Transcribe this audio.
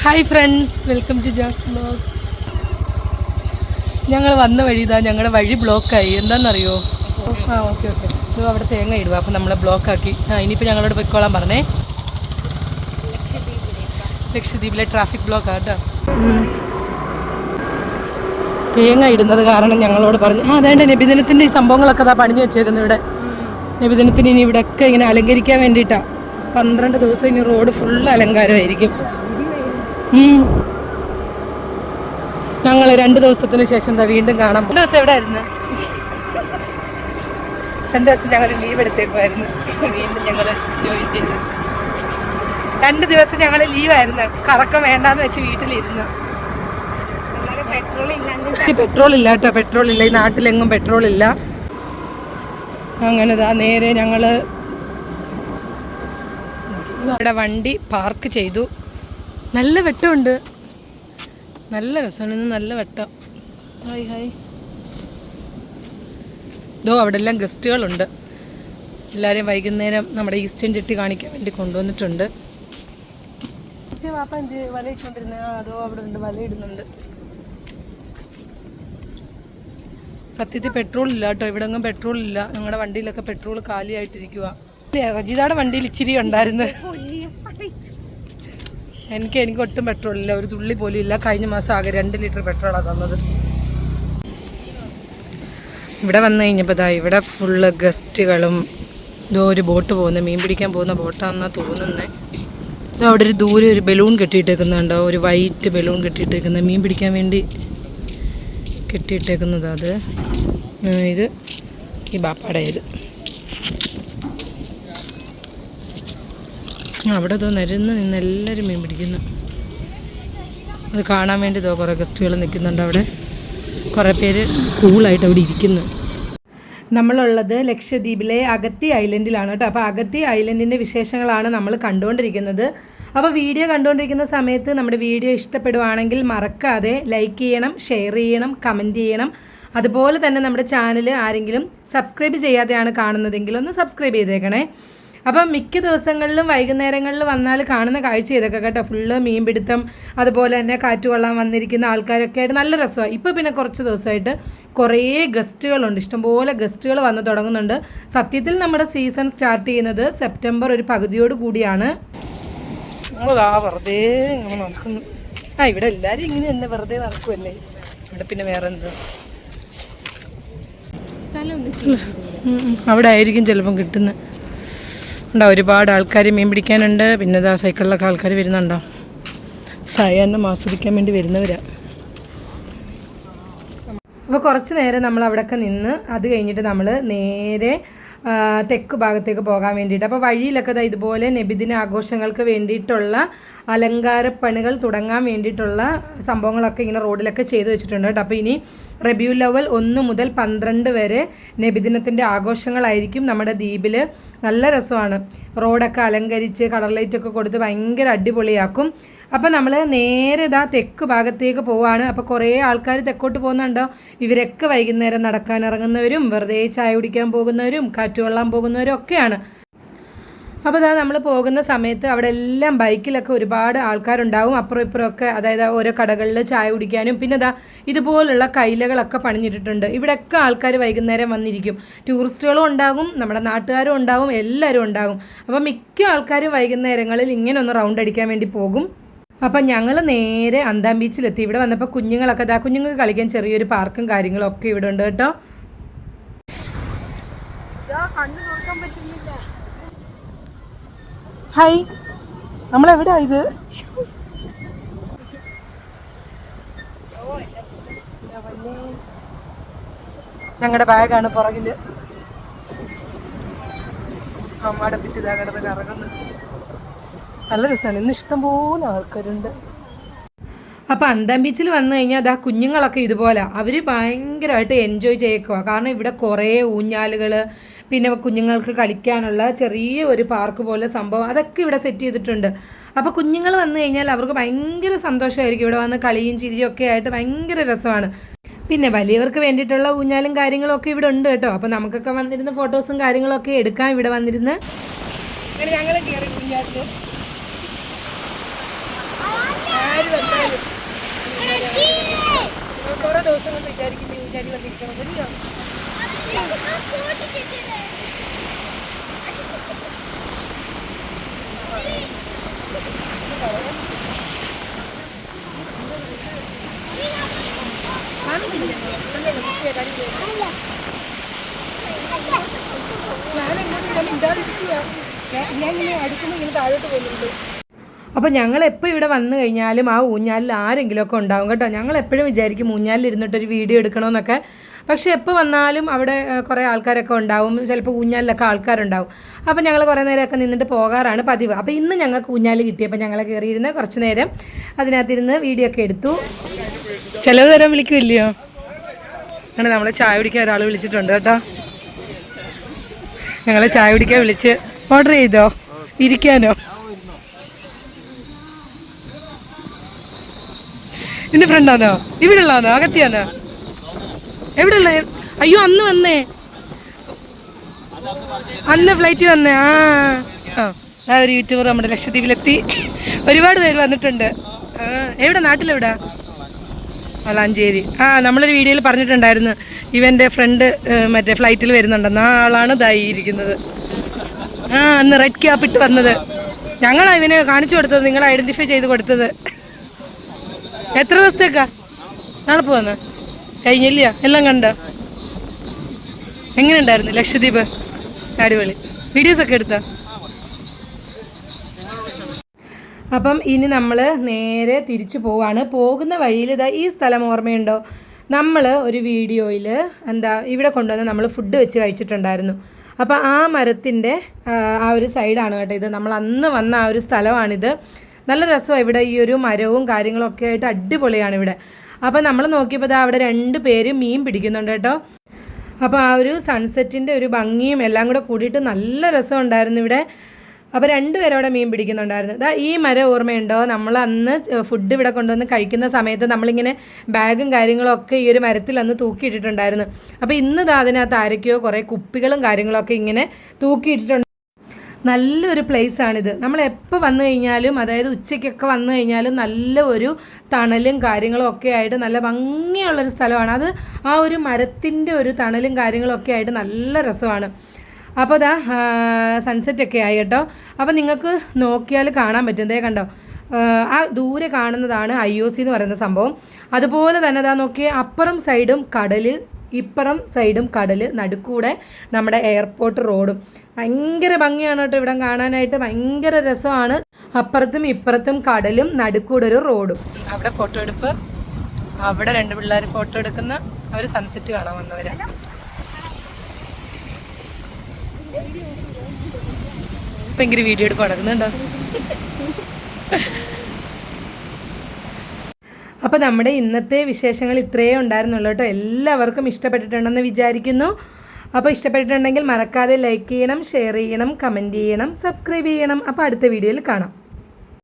Hi friends, welcome to Jaz blog. ഞങ്ങൾ വന്ന വഴി ഇതാ, ഞങ്ങളുടെ വഴി ബ്ലോക്കായി. എന്താണെന്നറിയോ? ഓക്കെ ഇത് അവിടെ തേങ്ങ ഇടുക, അപ്പോൾ നമ്മളെ ബ്ലോക്കാക്കി. ഇനിയിപ്പോൾ ഞങ്ങളോട് പൊയ്ക്കോളാൻ പറഞ്ഞേ. ലക്ഷദ്വീപിലെ ട്രാഫിക് ബ്ലോക്കാണ് കേട്ടോ. തേങ്ങ ഇടുന്നത് കാരണം ഞങ്ങളോട് പറഞ്ഞു. അതായത് നബിദിനത്തിൻ്റെ ഈ സംഭവങ്ങളൊക്കെ അതാ പണിഞ്ഞു വെച്ചേക്കുന്നത് ഇവിടെ. നബിദിനത്തിന് ഇനി ഇവിടെയൊക്കെ ഇങ്ങനെ അലങ്കരിക്കാൻ വേണ്ടിയിട്ടാണ്. 12 ദിവസം ഇനി റോഡ് ഫുള്ള് അലങ്കാരമായിരിക്കും. ഞങ്ങൾ 2 ദിവസത്തിന് ശേഷം എന്താ വീണ്ടും കാണാം. 2 ദിവസം എവിടെ ആയിരുന്നു? 2 ദിവസം ഞങ്ങൾ ലീവ് എടുത്തേക്കുമായിരുന്നു. വീണ്ടും ഞങ്ങൾ ജോയിൻ ചെയ്തു. 2 ദിവസം ഞങ്ങൾ ലീവായിരുന്നു. കറക്കം വേണ്ടാന്ന് വെച്ച് വീട്ടിലിരുന്നു. പെട്രോൾ ഇല്ല കേട്ടോ, പെട്രോൾ ഇല്ല. ഈ നാട്ടിലെങ്ങും പെട്രോൾ ഇല്ല. അങ്ങനെതാ നേരെ ഞങ്ങൾ ഇവിടെ വണ്ടി പാർക്ക് ചെയ്തു. നല്ല വെട്ടമുണ്ട്, നല്ല രസമാണ്. ഇന്ന് നല്ല വെട്ടം. ഹായ് ഇതോ അവിടെ എല്ലാം ഗസ്റ്റുകളുണ്ട്. എല്ലാവരെയും വൈകുന്നേരം നമ്മുടെ ഈസ്റ്റേൺ ചെട്ടി കാണിക്കാൻ വേണ്ടി കൊണ്ടുവന്നിട്ടുണ്ട്. വാപ്പ എന്ത് വലയിട്ടുകൊണ്ടിരുന്ന? അതോ അവിടെ ഉണ്ട്, വലയിടുന്നുണ്ട്. സത്യത്തിൽ പെട്രോൾ ഇല്ല കേട്ടോ, ഇവിടെ ഒന്നും പെട്രോൾ ഇല്ല. ഞങ്ങളുടെ വണ്ടിയിലൊക്കെ പെട്രോൾ കാലിയായിട്ടിരിക്കുക. റജിതയുടെ വണ്ടിയിൽ ഇച്ചിരി ഉണ്ടായിരുന്നു. എനിക്ക് ഒട്ടും പെട്രോൾ ഇല്ല, ഒരു തുള്ളി പോലും ഇല്ല. കഴിഞ്ഞ മാസം ആകെ 2 ലിറ്റർ പെട്രോളാണ് തന്നത്. ഇവിടെ വന്നു കഴിഞ്ഞപ്പോൾ ഇവിടെ ഫുള്ള് ഗസ്റ്റുകളും. ഇതോ ഒരു ബോട്ട് പോകുന്നത്, മീൻ പിടിക്കാൻ പോകുന്ന ബോട്ടാണെന്നാണ് തോന്നുന്നത്. ഇതോ അവിടെ ഒരു ദൂരെ ഒരു ബലൂൺ കെട്ടിയിട്ടേക്കുന്നുണ്ടോ, ഒരു വൈറ്റ് ബലൂൺ കെട്ടിയിട്ടേക്കുന്നത്, മീൻ പിടിക്കാൻ വേണ്ടി കെട്ടിയിട്ടേക്കുന്നത്. അത് ഇത് ഈ ബാപ്പാടെ ഇത്. അവിടെ ഇതോ നിരന്ന് നിന്ന് എല്ലാവരും മീൻ പിടിക്കുന്നു. അത് കാണാൻ വേണ്ടി ഇതോ കുറേ ഗസ്റ്റുകൾ നിൽക്കുന്നുണ്ട്. അവിടെ കുറേ പേര് കൂളായിട്ട് അവിടെ ഇരിക്കുന്നു. നമ്മളുള്ളത് ലക്ഷദ്വീപിലെ അഗത്തി ഐലൻഡിലാണ് കേട്ടോ. അപ്പോൾ അഗത്തി ഐലൻഡിൻ്റെ വിശേഷങ്ങളാണ് നമ്മൾ കണ്ടുകൊണ്ടിരിക്കുന്നത്. അപ്പോൾ വീഡിയോ കണ്ടുകൊണ്ടിരിക്കുന്ന സമയത്ത് നമ്മുടെ വീഡിയോ ഇഷ്ടപ്പെടുവാണെങ്കിൽ മറക്കാതെ ലൈക്ക് ചെയ്യണം, ഷെയർ ചെയ്യണം, കമൻറ്റ് ചെയ്യണം. അതുപോലെ തന്നെ നമ്മുടെ ചാനൽ ആരെങ്കിലും സബ്സ്ക്രൈബ് ചെയ്യാതെയാണ് കാണുന്നതെങ്കിൽ ഒന്ന് സബ്സ്ക്രൈബ് ചെയ്തേക്കണേ. അപ്പം മിക്ക ദിവസങ്ങളിലും വൈകുന്നേരങ്ങളിൽ വന്നാൽ കാണുന്ന കാഴ്ച ഇതൊക്കെ കേട്ടോ. ഫുള്ള് മീൻപിടുത്തം, അതുപോലെ തന്നെ കാറ്റുകൊള്ളാൻ വന്നിരിക്കുന്ന ആൾക്കാരൊക്കെ ആയിട്ട് നല്ല രസമാണ്. ഇപ്പോൾ പിന്നെ കുറച്ച് ദിവസമായിട്ട് കുറേ ഗസ്റ്റുകളുണ്ട്, ഇഷ്ടംപോലെ ഗസ്റ്റുകൾ വന്ന് തുടങ്ങുന്നുണ്ട്. സത്യത്തിൽ നമ്മുടെ സീസൺ സ്റ്റാർട്ട് ചെയ്യുന്നത് സെപ്റ്റംബർ ഒരു പകുതിയോട് കൂടിയാണ്. വെറുതെ ഇങ്ങനെ നടക്കുന്നു. ഇവിടെ എല്ലാവരും ഇങ്ങനെ തന്നെ വെറുതെ നടക്കുമല്ലേ. ഇവിടെ പിന്നെ വേറെ എന്താ, അവിടെ ആയിരിക്കും ചിലപ്പം കിട്ടുന്നത്. ഉണ്ടോ ഒരുപാട് ആൾക്കാർ മീൻ പിടിക്കാനുണ്ട്. പിന്നെ ഇതാ സൈക്കിളിലൊക്കെ ആൾക്കാർ വരുന്നുണ്ടോ, സായാഹ്നം ആസ്വദിക്കാൻ വേണ്ടി വരുന്നവരാ. അപ്പോൾ കുറച്ച് നേരം നമ്മൾ അവിടെയൊക്കെ നിന്ന് അത് കഴിഞ്ഞിട്ട് നമ്മൾ നേരെ തെക്ക് ഭാഗത്തേക്ക് പോകാൻ വേണ്ടിയിട്ട്. അപ്പോൾ വഴിയിലൊക്കെ ഇതുപോലെ നബിദിന ആഘോഷങ്ങൾക്ക് വേണ്ടിയിട്ടുള്ള അലങ്കാരപ്പണികൾ തുടങ്ങാൻ വേണ്ടിയിട്ടുള്ള സംഭവങ്ങളൊക്കെ ഇങ്ങനെ റോഡിലൊക്കെ ചെയ്തു വെച്ചിട്ടുണ്ട് കേട്ടോ. അപ്പോൾ ഇനി റബീഉൽ അവ്വൽ 1 മുതൽ 12 വരെ നബിദിനത്തിൻ്റെ ആഘോഷങ്ങളായിരിക്കും നമ്മുടെ ദ്വീപിൽ. നല്ല രസമാണ്. റോഡൊക്കെ അലങ്കരിച്ച് കളർ ലൈറ്റൊക്കെ കൊടുത്ത് ഭയങ്കര അടിപൊളിയാക്കും. അപ്പോൾ നമ്മൾ നേരെ തെക്ക് ഭാഗത്തേക്ക് പോവാണ്. അപ്പോൾ കുറേ ആൾക്കാർ തെക്കോട്ട് പോകുന്നുണ്ടോ. ഇവരൊക്കെ വൈകുന്നേരം നടക്കാൻ ഇറങ്ങുന്നവരും വെറുതെ ചായ കുടിക്കാൻ പോകുന്നവരും കാറ്റുകൊള്ളാൻ പോകുന്നവരും ഒക്കെയാണ്. അപ്പോൾ നമ്മൾ പോകുന്ന സമയത്ത് അവിടെ എല്ലാം ബൈക്കിലൊക്കെ ഒരുപാട് ആൾക്കാരുണ്ടാവും. അപ്പുറം ഇപ്പുറമൊക്കെ, അതായത് ഓരോ കടകളിൽ ചായ കുടിക്കാനും. പിന്നെ ഇതുപോലുള്ള കൈലകളൊക്കെ പണിഞ്ഞിട്ടിട്ടുണ്ട്. ഇവിടെയൊക്കെ ആൾക്കാർ വൈകുന്നേരം വന്നിരിക്കും. ടൂറിസ്റ്റുകളും ഉണ്ടാകും, നമ്മുടെ നാട്ടുകാരും ഉണ്ടാകും, എല്ലാവരും ഉണ്ടാകും. അപ്പോൾ മിക്ക ആൾക്കാരും വൈകുന്നേരങ്ങളിൽ ഇങ്ങനെ ഒന്ന് റൗണ്ട് അടിക്കാൻ വേണ്ടി പോകും. അപ്പം ഞങ്ങൾ നേരെ അന്താം ബീച്ചിലെത്തി. ഇവിടെ വന്നപ്പോൾ കുഞ്ഞുങ്ങളൊക്കെ കുഞ്ഞുങ്ങൾക്ക് കളിക്കാൻ ചെറിയൊരു പാർക്കും കാര്യങ്ങളും ഒക്കെ ഇവിടെ ഉണ്ട് കേട്ടോ. ഹായ്, നമ്മളെവിടാ ഇത്? ഞങ്ങളുടെ ബാഗാണ് പുറകില്. അമ്മയുടെ പിറ്റ് കിടന്ന് കറങ്ങുന്നു. നല്ല രസമാണ്. ഇന്ന് ഇഷ്ടംപോലെ ആൾക്കാരുണ്ട്. അപ്പോൾ അന്താം ബീച്ചിൽ വന്നു കഴിഞ്ഞാൽ കുഞ്ഞുങ്ങളൊക്കെ ഇതുപോലെ അവർ ഭയങ്കരമായിട്ട് എൻജോയ് ചെയ്യേക്കുക. കാരണം ഇവിടെ കുറേ ഊഞ്ഞാലുകൾ, പിന്നെ കുഞ്ഞുങ്ങൾക്ക് കളിക്കാനുള്ള ചെറിയ ഒരു പാർക്ക് പോലെ സംഭവം അതൊക്കെ ഇവിടെ സെറ്റ് ചെയ്തിട്ടുണ്ട്. അപ്പോൾ കുഞ്ഞുങ്ങൾ വന്നു കഴിഞ്ഞാൽ അവർക്ക് ഭയങ്കര സന്തോഷമായിരിക്കും. ഇവിടെ വന്ന് കളിയും ചിരിയും ഒക്കെ ആയിട്ട് ഭയങ്കര രസമാണ്. പിന്നെ വലിയവർക്ക് വേണ്ടിയിട്ടുള്ള ഊഞ്ഞാലും കാര്യങ്ങളും ഒക്കെ ഇവിടെ ഉണ്ട് കേട്ടോ. അപ്പോൾ നമുക്കൊക്കെ വന്നിരുന്ന് ഫോട്ടോസും കാര്യങ്ങളൊക്കെ എടുക്കാം ഇവിടെ വന്നിരുന്ന്. ഞങ്ങൾ കയറി ഊഞ്ഞാലിൽ കുറെ ദിവസം കൊണ്ട് വിചാരിക്കും ഊഞ്ഞാലി വന്നിരിക്കണം ഇല്ലയോ? അപ്പോൾ ഞങ്ങൾ എപ്പോൾ ഇവിടെ വന്നു കഴിഞ്ഞാലും ആ ഊഞ്ഞാലിൽ ആരെങ്കിലുമൊക്കെ ഉണ്ടാവും കേട്ടോ. ഞങ്ങൾ എപ്പോഴും വിചാരിക്കും ഊഞ്ഞാലിൽ ഇരുന്നിട്ടൊരു വീഡിയോ എടുക്കണമെന്നൊക്കെ. പക്ഷേ എപ്പോൾ വന്നാലും അവിടെ കുറേ ആൾക്കാരൊക്കെ ഉണ്ടാവും, ചിലപ്പോൾ ഊഞ്ഞാലിലൊക്കെ ആൾക്കാരുണ്ടാവും. അപ്പോൾ ഞങ്ങൾ കുറേ നേരമൊക്കെ നിന്നിട്ട് പോകാറാണ് പതിവ്. അപ്പോൾ ഇന്ന് ഞങ്ങൾക്ക് ഊഞ്ഞാൽ കിട്ടിയപ്പോൾ ഞങ്ങൾ കയറിയിരുന്ന് കുറച്ച് നേരം അതിനകത്തിരുന്ന് വീഡിയോ ഒക്കെ എടുത്തു. ചിലവ് തരാൻ വിളിക്കുമല്ലയോ? അങ്ങനെ നമ്മളെ ചായ കുടിക്കാൻ ഒരാൾ വിളിച്ചിട്ടുണ്ട് കേട്ടോ. ഞങ്ങളെ ചായ കുടിക്കാൻ വിളിച്ച് ഓർഡർ ചെയ്തോ? ഇരിക്കാനോ? നിന്റെ ഫ്രണ്ടാന്നോ? ഇവിടെ ഉള്ളതാണോ? അകത്തിയാന്നോ? എവിടെ ഉള്ള? അയ്യോ അന്ന് വന്നേ, അന്ന് ഫ്ലൈറ്റ് വന്നേ. ആ ഒരു യൂട്യൂബർ നമ്മുടെ ലക്ഷദ്വീപിലെത്തി. ഒരുപാട് പേര് വന്നിട്ടുണ്ട്. എവിടെ? നാട്ടിലെവിടാ? വളാഞ്ചേരി. നമ്മളൊരു വീഡിയോയിൽ പറഞ്ഞിട്ടുണ്ടായിരുന്നു ഇവൻ്റെ ഫ്രണ്ട് മറ്റേ ഫ്ലൈറ്റിൽ വരുന്നുണ്ടെന്ന്. ആ ആളാണ് ഇതായി ഇരിക്കുന്നത്. അന്ന് റെഡ് ക്യാപ്പ് ഇട്ട് വന്നത്. ഞങ്ങളാ ഇവന് കാണിച്ചു കൊടുത്തത്, നിങ്ങൾ ഐഡൻറ്റിഫൈ ചെയ്ത് കൊടുത്തത്. എത്ര ദിവസത്തേക്കാ? നാളെ പോവാന്ന് കഴിഞ്ഞില്ല? എല്ലാം കണ്ടോ? എങ്ങനെയുണ്ടായിരുന്നു ലക്ഷദ്വീപ്? അടിപൊളി. വീഡിയോസൊക്കെ എടുത്തോ? അപ്പം ഇനി നമ്മൾ നേരെ തിരിച്ചു പോവാണ്. പോകുന്ന വഴിയിൽ ഇതാ ഈ സ്ഥലം ഓർമ്മയുണ്ടോ? നമ്മൾ ഒരു വീഡിയോയിൽ ഇവിടെ കൊണ്ടുവന്ന് നമ്മൾ ഫുഡ് വെച്ച് കഴിച്ചിട്ടുണ്ടായിരുന്നു. അപ്പോൾ ആ മരത്തിൻ്റെ ആ ഒരു സൈഡാണ് കേട്ടോ ഇത്. നമ്മൾ അന്ന് വന്ന ആ ഒരു സ്ഥലമാണിത്. നല്ല രസമാണ് ഇവിടെ. ഈ ഒരു മരവും കാര്യങ്ങളൊക്കെ ആയിട്ട് അടിപൊളിയാണ് ഇവിടെ. അപ്പോൾ നമ്മൾ നോക്കിയപ്പോൾ അവിടെ 2 പേര് മീൻ പിടിക്കുന്നുണ്ട് കേട്ടോ. അപ്പോൾ ആ ഒരു സൺസെറ്റിൻ്റെ ഒരു ഭംഗിയും എല്ലാം കൂടെ കൂടിയിട്ട് നല്ല രസമുണ്ടായിരുന്നു ഇവിടെ. അപ്പോൾ 2 പേരവിടെ മീൻ പിടിക്കുന്നുണ്ടായിരുന്നു. ഈ മരം ഓർമ്മയുണ്ടോ? നമ്മൾ അന്ന് ഫുഡ് ഇവിടെ കൊണ്ടുവന്ന് കഴിക്കുന്ന സമയത്ത് നമ്മളിങ്ങനെ ബാഗും കാര്യങ്ങളൊക്കെ ഈ ഒരു മരത്തിൽ അന്ന് തൂക്കിയിട്ടിട്ടുണ്ടായിരുന്നു. അപ്പോൾ ഇന്ന് അതിനകത്ത് ആരൊക്കെയോ കുറേ കുപ്പികളും കാര്യങ്ങളൊക്കെ ഇങ്ങനെ തൂക്കിയിട്ടിട്ടുണ്ട്. നല്ലൊരു പ്ലേസാണിത്. നമ്മൾ എപ്പോൾ വന്നു കഴിഞ്ഞാലും, അതായത് ഉച്ചയ്ക്കൊക്കെ വന്നു കഴിഞ്ഞാലും നല്ല ഒരു തണലും കാര്യങ്ങളും ഒക്കെ ആയിട്ട് നല്ല ഭംഗിയുള്ളൊരു സ്ഥലമാണ് അത്. ആ ഒരു മരത്തിൻ്റെ ഒരു തണലും കാര്യങ്ങളൊക്കെ ആയിട്ട് നല്ല രസമാണ്. അപ്പോൾ സൺസെറ്റൊക്കെ ആയി കേട്ടോ. അപ്പോൾ നിങ്ങൾക്ക് നോക്കിയാൽ കാണാൻ പറ്റും. കണ്ടോ, ആ ദൂരെ കാണുന്നതാണ് IOC എന്ന് പറയുന്ന സംഭവം. അതുപോലെ തന്നെ നോക്കിയേ, അപ്പുറം സൈഡും കടൽ, ഇപ്പുറം സൈഡും കടൽ, നടുക്കൂടെ നമ്മുടെ എയർപോർട്ട് റോഡും. ഭയങ്കര ഭംഗിയാണ് കേട്ടോ ഇവിടെ കാണാനായിട്ട്. ഭയങ്കര രസമാണ്. അപ്പുറത്തും ഇപ്പുറത്തും കടലും, നടുക്കൂടെ ഒരു റോഡും. അവിടെ ഫോട്ടോ എടുപ്പ്. അവിടെ 2 പിള്ളേർ ഫോട്ടോ എടുക്കുന്ന, അവർ സൺസെറ്റ് കാണാൻ വന്നവരാണ്. ഭയങ്കര വീഡിയോ എടുപ്പ് നടക്കുന്നുണ്ടോ? അപ്പോൾ നമ്മുടെ ഇന്നത്തെ വിശേഷങ്ങൾ ഇത്രയേ ഉണ്ടായിരുന്നുള്ളൂ കേട്ടോ. എല്ലാവർക്കും ഇഷ്ടപ്പെട്ടിട്ടുണ്ടെന്ന് വിചാരിക്കുന്നു. അപ്പോൾ ഇഷ്ടപ്പെട്ടിട്ടുണ്ടെങ്കിൽ മറക്കാതെ ലൈക്ക് ചെയ്യണം, ഷെയർ ചെയ്യണം, കമൻറ്റ് ചെയ്യണം, സബ്സ്ക്രൈബ് ചെയ്യണം. അപ്പോൾ അടുത്ത വീഡിയോയിൽ കാണാം.